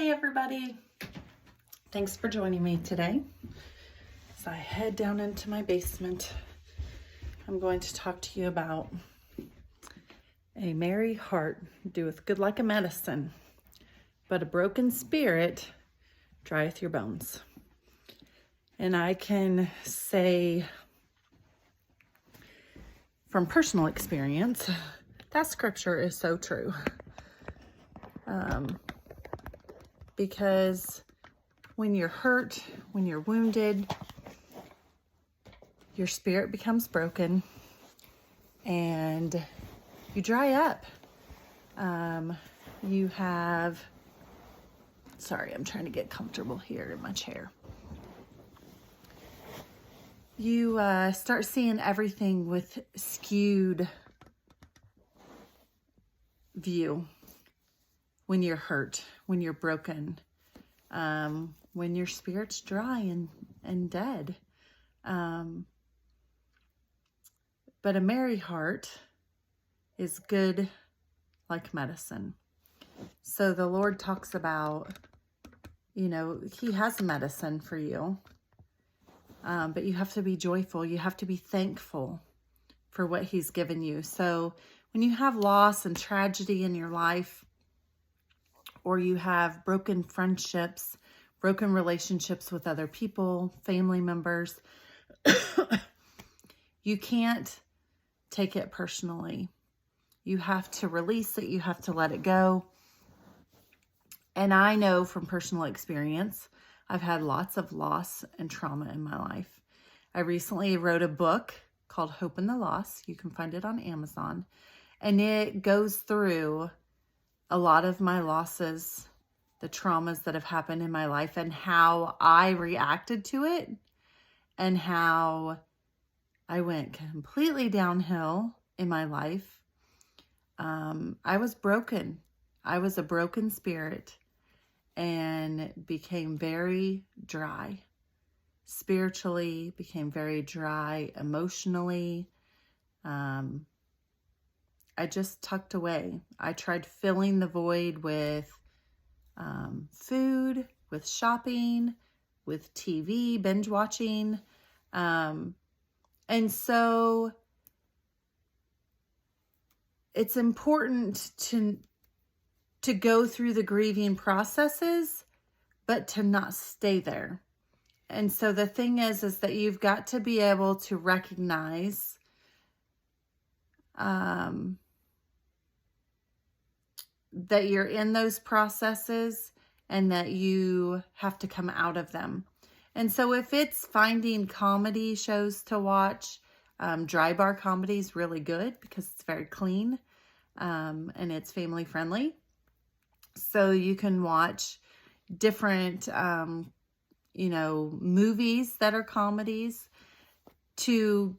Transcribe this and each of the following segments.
Hey everybody, thanks for joining me today. As I head down into my basement, I'm going to talk to you about a merry heart doeth good like a medicine, but a broken spirit drieth your bones. And I can say from personal experience, that scripture is so true. Because when you're hurt, when you're wounded, your spirit becomes broken and you dry up. You have, sorry, I'm trying to get comfortable here in my chair. You start seeing everything with skewed view when you're hurt, when you're broken, when your spirit's dry and dead. But a merry heart is good like medicine. So the Lord talks about, He has medicine for you, but you have to be joyful. You have to be thankful for what He's given you. So when you have loss and tragedy in your life, or you have broken friendships, broken relationships with other people, family members, you can't take it personally. You have to release it. You have to let it go. And I know from personal experience, I've had lots of loss and trauma in my life. I recently wrote a book called Hope in the Loss. You can find it on Amazon. And it goes through a lot of my losses, the traumas that have happened in my life, and how I reacted to it, and how I went completely downhill in my life. I was broken. I was a broken spirit and became very dry. Spiritually, became very dry emotionally. I just tucked away. I tried filling the void with food, with shopping, with TV, binge watching. And so it's important to go through the grieving processes, but to not stay there. And so the thing is that you've got to be able to recognize that you're in those processes and that you have to come out of them. And so if it's finding comedy shows to watch, Dry Bar comedy is really good because it's very clean and it's family friendly. So you can watch different, movies that are comedies to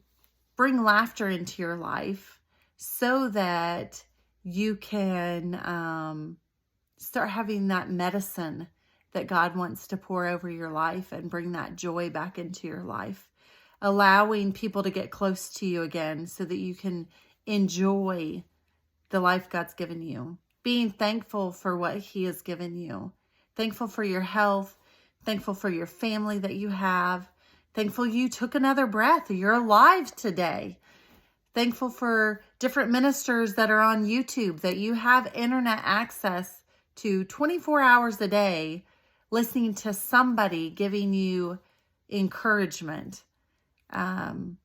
bring laughter into your life so that you can start having that medicine that God wants to pour over your life and bring that joy back into your life. Allowing people to get close to you again so that you can enjoy the life God's given you. Being thankful for what He has given you. Thankful for your health. Thankful for your family that you have. Thankful you took another breath. You're alive today. Thankful for different ministers that are on YouTube, that you have internet access to 24 hours a day, listening to somebody giving you encouragement. That'll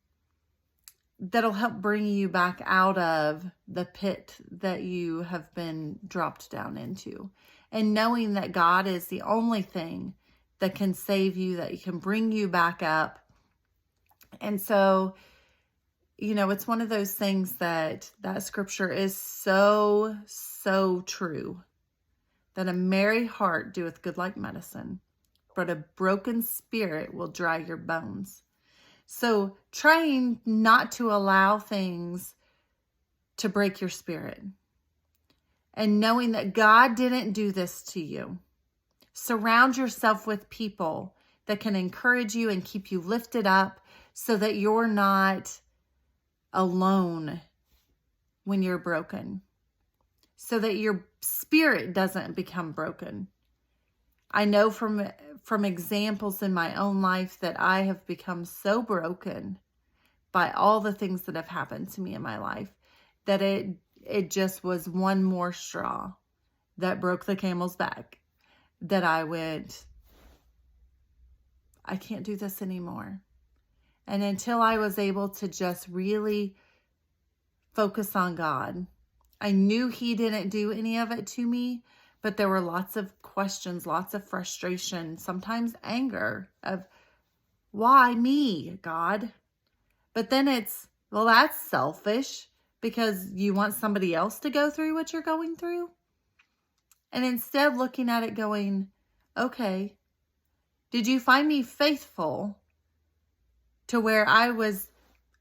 help bring you back out of the pit that you have been dropped down into. And knowing that God is the only thing that can save you, that can bring you back up. And so, it's one of those things that scripture is so, so true. That a merry heart doeth good like medicine, but a broken spirit will dry your bones. So trying not to allow things to break your spirit. And knowing that God didn't do this to you. Surround yourself with people that can encourage you and keep you lifted up so that you're not alone when you're broken. So that your spirit doesn't become broken. I know from examples in my own life that I have become so broken by all the things that have happened to me in my life that it just was one more straw that broke the camel's back, that I went, I can't do this anymore. And until I was able to just really focus on God, I knew He didn't do any of it to me, but there were lots of questions, lots of frustration, sometimes anger of, why me, God? But then it's, well, that's selfish because you want somebody else to go through what you're going through. And instead of looking at it going, okay, did you find me faithful to where I was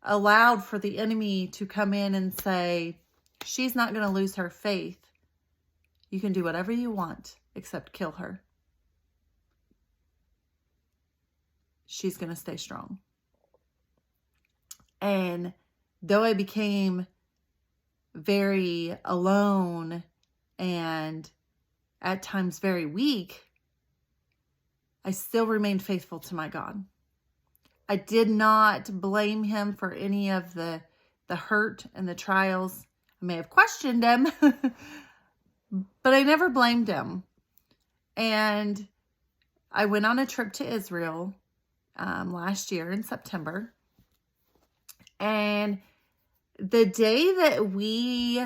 allowed for the enemy to come in and say, she's not going to lose her faith. You can do whatever you want except kill her. She's going to stay strong. And though I became very alone and at times very weak, I still remained faithful to my God. I did not blame Him for any of the hurt and the trials. I may have questioned Him, but I never blamed Him. And I went on a trip to Israel last year in September. And the day that we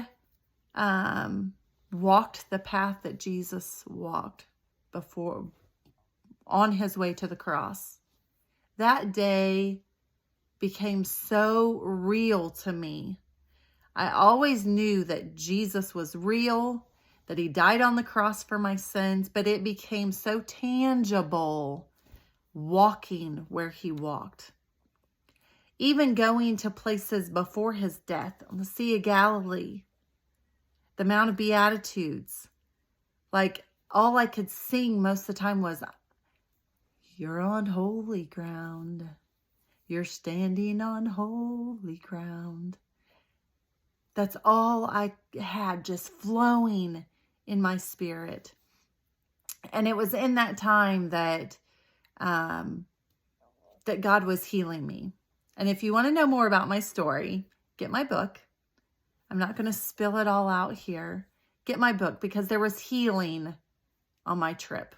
walked the path that Jesus walked before on His way to the cross, that day became so real to me. I always knew that Jesus was real, that He died on the cross for my sins, but it became so tangible walking where He walked. Even going to places before His death on the Sea of Galilee, the Mount of Beatitudes, like all I could sing most of the time was, you're on holy ground. You're standing on holy ground. That's all I had just flowing in my spirit. And it was in that time that that God was healing me. And if you want to know more about my story, get my book. I'm not going to spill it all out here. Get my book, because there was healing on my trip.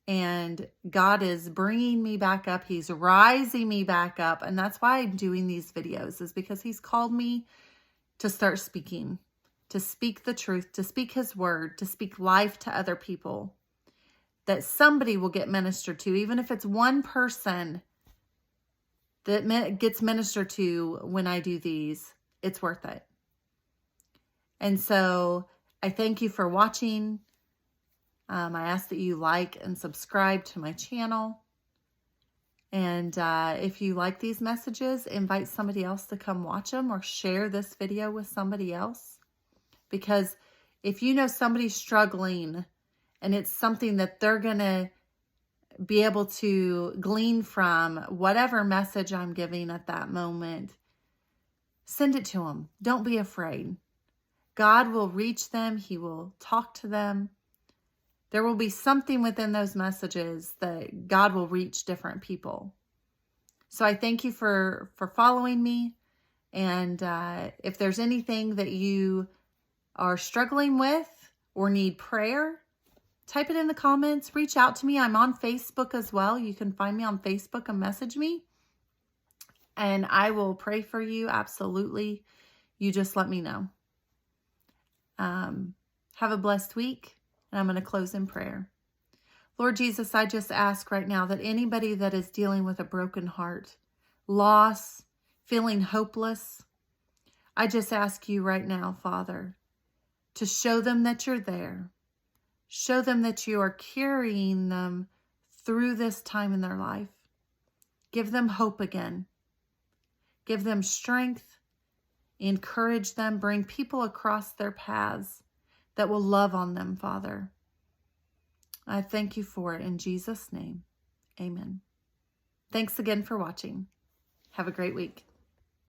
And God is bringing me back up. He's rising me back up. And that's why I'm doing these videos, is because He's called me to start speaking, to speak the truth, to speak His word, to speak life to other people, that somebody will get ministered to, even if it's one person that gets ministered to when I do these. It's worth it. And so I thank you for watching. I ask that you like and subscribe to my channel. And if you like these messages, invite somebody else to come watch them, or share this video with somebody else. Because if you know somebody's struggling and it's something that they're going to be able to glean from whatever message I'm giving at that moment, send it to them. Don't be afraid. God will reach them. He will talk to them. There will be something within those messages that God will reach different people. So I thank you for following me. And if there's anything that you are struggling with or need prayer, type it in the comments. Reach out to me. I'm on Facebook as well. You can find me on Facebook and message me. And I will pray for you. Absolutely. You just let me know. Have a blessed week. And I'm going to close in prayer. Lord Jesus, I just ask right now that anybody that is dealing with a broken heart, loss, feeling hopeless, I just ask you right now, Father, to show them that you're there. Show them that you are carrying them through this time in their life. Give them hope again. Give them strength. Encourage them. Bring people across their paths that will love on them, Father. I thank you for it in Jesus' name. Amen. Thanks again for watching. Have a great week.